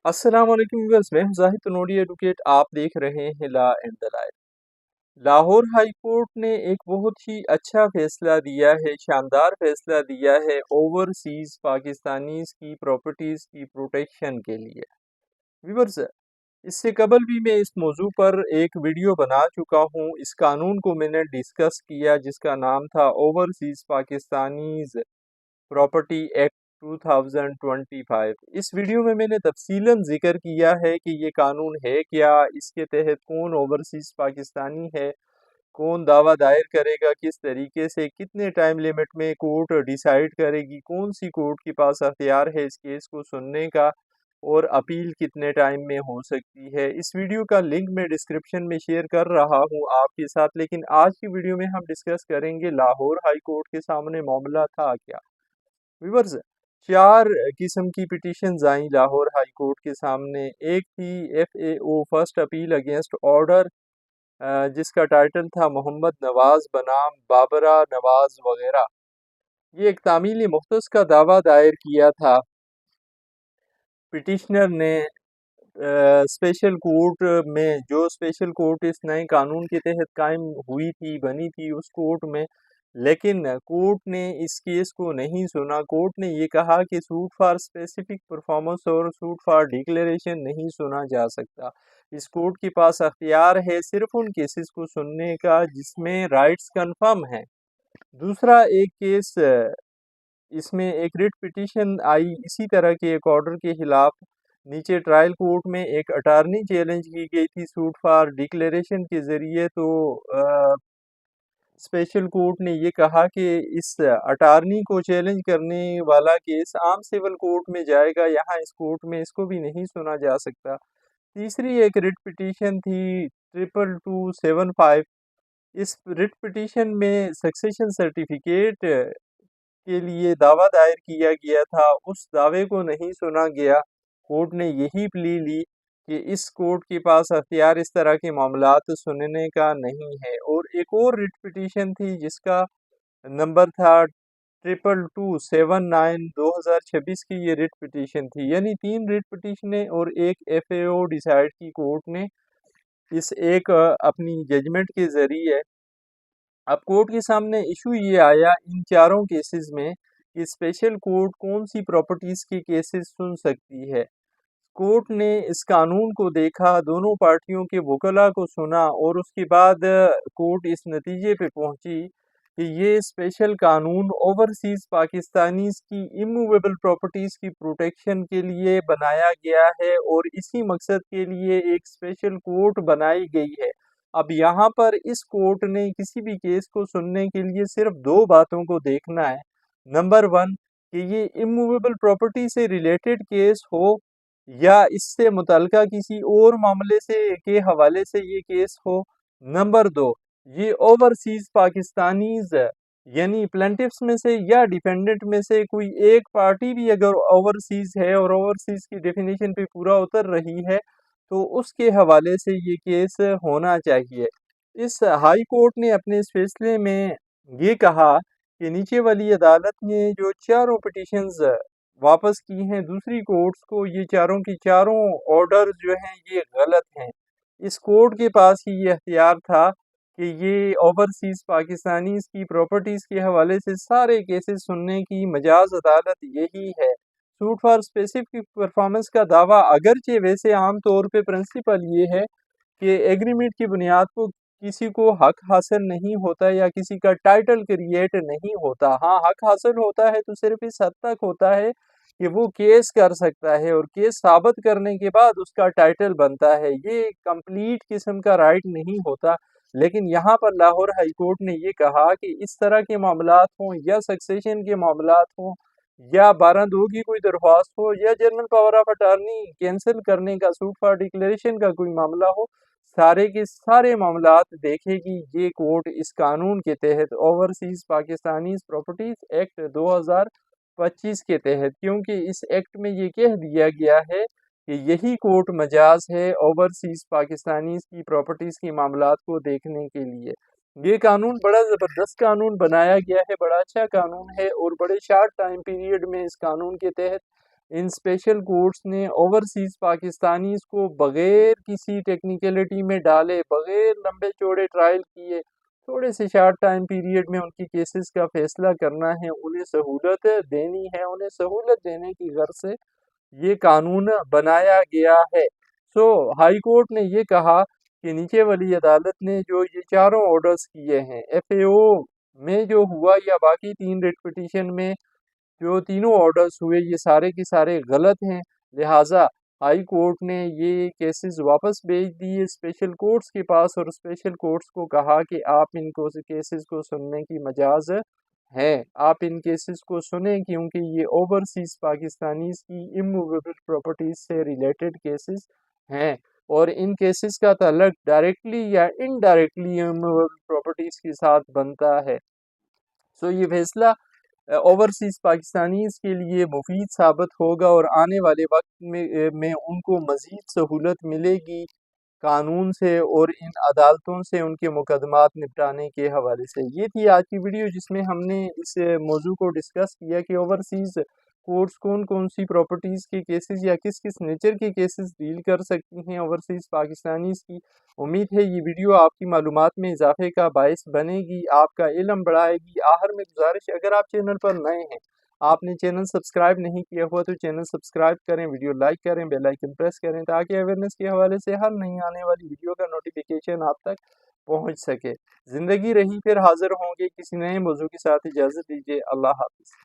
السلام علیکم ویورز، میں ہوں زاہد تنوری ایڈوکیٹ۔ آپ دیکھ رہے ہیں law and the life. Lahore high court نے ایک بہت ہی اچھا فیصلہ دیا ہے، شاندار فیصلہ دیا ہے اوورسیز پاکستانیز کی پراپرٹیز کی پروٹیکشن کے لیے۔ ویورز، اس سے قبل بھی میں اس موضوع پر ایک ویڈیو بنا چکا ہوں۔ اس قانون کو میں نے ڈسکس کیا جس کا نام تھا اوورسیز پاکستانیز پراپرٹی ایکٹ 2025۔ اس ویڈیو میں نے تفصیلاً ذکر کیا ہے کہ یہ قانون ہے کیا، اس کے تحت کون اوورسیز پاکستانی ہے، کون دعویٰ دائر کرے گا، کس طریقے سے، کتنے ٹائم لیمٹ میں کورٹ ڈیسائیڈ کرے گی، کون سی کورٹ کے پاس اختیار ہے اس کیس کو سننے کا، اور اپیل کتنے ٹائم میں ہو سکتی ہے۔ اس ویڈیو کا لنک میں ڈسکرپشن میں شیئر کر رہا ہوں آپ کے ساتھ، لیکن آج کی ویڈیو میں ہم ڈسکس کریں گے لاہور ہائی کورٹ کے سامنے معاملہ تھا کیا۔ ویورز، 4 قسم کی پٹیشنز آئیں لاہور ہائی کورٹ کے سامنے۔ ایک تھی FAO first appeal against order, جس کا ٹائٹل تھا محمد نواز بنام بابرہ نواز وغیرہ۔ یہ ایک تعمیلی مختص کا دعویٰ دائر کیا تھا پٹیشنر نے اسپیشل کورٹ میں، جو اسپیشل کورٹ اس نئے قانون کے تحت قائم ہوئی تھی، بنی تھی اس کورٹ میں، لیکن کورٹ نے اس کیس کو نہیں سنا۔ کورٹ نے یہ کہا کہ سوٹ فار اسپیسیفک پرفارمنس اور سوٹ فار ڈکلیریشن نہیں سنا جا سکتا۔ اس کورٹ کے پاس اختیار ہے صرف ان کیسز کو سننے کا جس میں رائٹس کنفرم ہیں۔ دوسرا ایک کیس، اس میں ایک ریٹ پٹیشن آئی اسی طرح کے ایک آرڈر کے خلاف، نیچے ٹرائل کورٹ میں ایک اٹارنی چیلنج کی گئی تھی سوٹ فار ڈکلیریشن کے ذریعے، تو اسپیشل کورٹ نے یہ کہا کہ اس اٹارنی کو چیلنج کرنے والا کیس عام سول کورٹ میں جائے گا، یہاں اس کورٹ میں اس کو بھی نہیں سنا جا سکتا۔ تیسری ایک ریٹ پٹیشن تھی 2275۔ اس ریٹ پٹیشن میں سکسیشن سرٹیفکیٹ کے لیے دعویٰ دائر کیا گیا تھا، اس دعوے کو نہیں سنا گیا۔ کورٹ نے یہی پلی لی کہ اس کورٹ کے پاس اختیار اس طرح کے معاملات سننے کا نہیں ہے۔ اور ایک اور ریٹ پٹیشن تھی جس کا نمبر تھا 2279، 2026 کی یہ ریٹ پٹیشن تھی، یعنی 3 ریٹ پٹیشنیں اور ایک FAO ڈیسائیڈ کی کورٹ نے اس ایک اپنی ججمنٹ کے ذریعے۔ اب کورٹ کے سامنے ایشو یہ آیا ان چاروں کیسز میں کہ اسپیشل کورٹ کون سی پراپرٹیز کے کیسز سن سکتی ہے۔ کورٹ نے اس قانون کو دیکھا، دونوں پارٹیوں کے وکلاء کو سنا، اور اس کے بعد کورٹ اس نتیجے پہ پہنچی کہ یہ اسپیشل قانون اوورسیز پاکستانیز کی اموویبل پراپرٹیز کی پروٹیکشن کے لیے بنایا گیا ہے، اور اسی مقصد کے لیے ایک اسپیشل کورٹ بنائی گئی ہے۔ اب یہاں پر اس کورٹ نے کسی بھی کیس کو سننے کے لیے صرف 2 باتوں کو دیکھنا ہے۔ نمبر 1 کہ یہ اموویبل پراپرٹی سے ریلیٹڈ کیس ہو یا اس سے متعلقہ کسی اور معاملے کے حوالے سے یہ کیس ہو۔ نمبر 2 یہ اوورسیز پاکستانیز یعنی پلینٹفس میں سے یا ڈیفینڈنٹ میں سے کوئی ایک پارٹی بھی اگر اوورسیز ہے اور اوورسیز کی ڈیفینیشن پہ پورا اتر رہی ہے تو اس کے حوالے سے یہ کیس ہونا چاہیے۔ اس ہائی کورٹ نے اپنے اس فیصلے میں یہ کہا کہ نیچے والی عدالت نے جو چاروں پٹیشنز واپس کی ہیں دوسری کورٹس کو، یہ چاروں کی چاروں آرڈر جو ہیں یہ غلط ہیں۔ اس کورٹ کے پاس ہی یہ اختیار تھا کہ یہ اوورسیز پاکستانیز کی پراپرٹیز کے حوالے سے سارے کیسز سننے کی مجاز عدالت یہی ہے۔ سوٹ فار اسپیسیفک پرفارمنس کا دعویٰ اگرچہ ویسے عام طور پہ پرنسپل یہ ہے کہ ایگریمنٹ کی بنیاد پر کسی کو حق حاصل نہیں ہوتا یا کسی کا ٹائٹل کریٹ نہیں ہوتا۔ ہاں، حق حاصل ہوتا ہے تو صرف اس حد تک ہوتا ہے کہ وہ کیس کر سکتا ہے، اور کیس ثابت کرنے کے بعد اس کا ٹائٹل بنتا ہے۔ یہ کمپلیٹ قسم کا رائٹ نہیں ہوتا، لیکن یہاں پر لاہور ہائی کورٹ نے یہ کہا کہ اس طرح کے معاملات ہوں یا سکسیشن کے معاملات ہوں یا 12(2) کی کوئی درخواست ہو یا general power of attorney cancel کرنے کا سوٹ فار ڈکلیریشن کا کوئی معاملہ ہو، سارے کے سارے معاملات دیکھے گی یہ کورٹ اس قانون کے تحت اوورسیز پاکستانیز پراپرٹیز ایکٹ 2025 کے تحت، کیونکہ اس ایکٹ میں یہ کہہ دیا گیا ہے کہ یہی کورٹ مجاز ہے اوورسیز پاکستانیز کی پراپرٹیز کی معاملات کو دیکھنے کے لیے۔ یہ قانون بڑا زبردست قانون بنایا گیا ہے، بڑا اچھا قانون ہے، اور بڑے شارٹ ٹائم پیریڈ میں اس قانون کے تحت ان اسپیشل کورٹس نے اوورسیز پاکستانیز کو بغیر کسی ٹیکنیکلٹی میں ڈالے، بغیر لمبے چوڑے ٹرائل کیے، تھوڑے سے شارٹ ٹائم پیریڈ میں ان کی کیسز کا فیصلہ کرنا ہے، انہیں سہولت دینی ہے، انہیں سہولت دینے کی غرض سے یہ قانون بنایا گیا ہے۔ ہائی کورٹ نے یہ کہا کہ نیچے والی عدالت نے جو یہ چاروں آرڈرز کیے ہیں، ایف اے او میں جو ہوا یا باقی 3 ریٹ پٹیشن میں جو تینوں آرڈرز ہوئے، یہ سارے کے سارے غلط ہیں، لہٰذا ہائی کورٹ نے یہ کیسز واپس بھیج دیے اسپیشل کورٹس کے پاس، اور اسپیشل کورٹس کو کہا کہ آپ ان کو کیسز کو سننے کی مجاز ہے، آپ ان کیسز کو سنیں، کیونکہ یہ اوورسیز پاکستانیز کی اموویبل پراپرٹیز سے ریلیٹڈ کیسز ہیں، اور ان کیسز کا تعلق ڈائریکٹلی یا انڈائریکٹلی اموویبل پراپرٹیز کے ساتھ بنتا ہے۔ یہ فیصلہ اوورسیز پاکستانیز کے لیے مفید ثابت ہوگا، اور آنے والے وقت میں ان کو مزید سہولت ملے گی قانون سے اور ان عدالتوں سے ان کے مقدمات نپٹانے کے حوالے سے۔ یہ تھی آج کی ویڈیو جس میں ہم نے اس موضوع کو ڈسکس کیا کہ اوورسیز کورٹس کون کون سی پراپرٹیز کے کیسز یا کس کس نیچر کے کیسز ڈیل کر سکتی ہیں اوورسیز پاکستانیز کی۔ امید ہے یہ ویڈیو آپ کی معلومات میں اضافے کا باعث بنے گی، آپ کا علم بڑھائے گی۔ آخر میں گزارش، اگر آپ چینل پر نئے ہیں، آپ نے چینل سبسکرائب نہیں کیا ہوا تو چینل سبسکرائب کریں، ویڈیو لائک کریں، بیل آئیکن پریس کریں، تاکہ اویئرنیس کے حوالے سے ہر نئی آنے والی ویڈیو کا نوٹیفیکیشن آپ تک پہنچ سکے۔ زندگی رہی پھر حاضر ہوں گے کسی نئے موضوع کے ساتھ، اجازت دیجیے، اللہ حافظ۔